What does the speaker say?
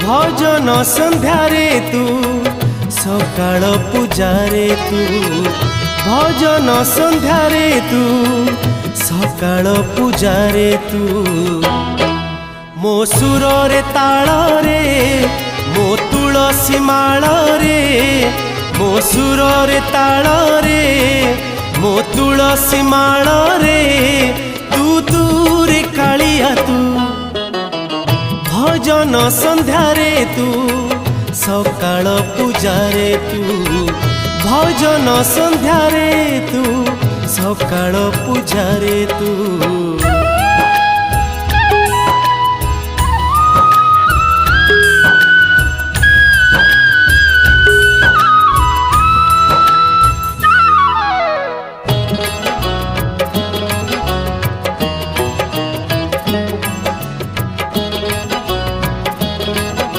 भजन संध्यारे तू सकाळ पूजारे तू भजन संध्यारे तू सकाळ पूजारे तू मो सुर रे ताल रे मो तुलसी माळ रे मो सुर रे ताल रे मो तुलसी माळ रे तू तू रे कालिया तू भजन संध्यारे तू सकाळ पूजारे तू भजन संध्यारे तू सकाळ पूजारे तू।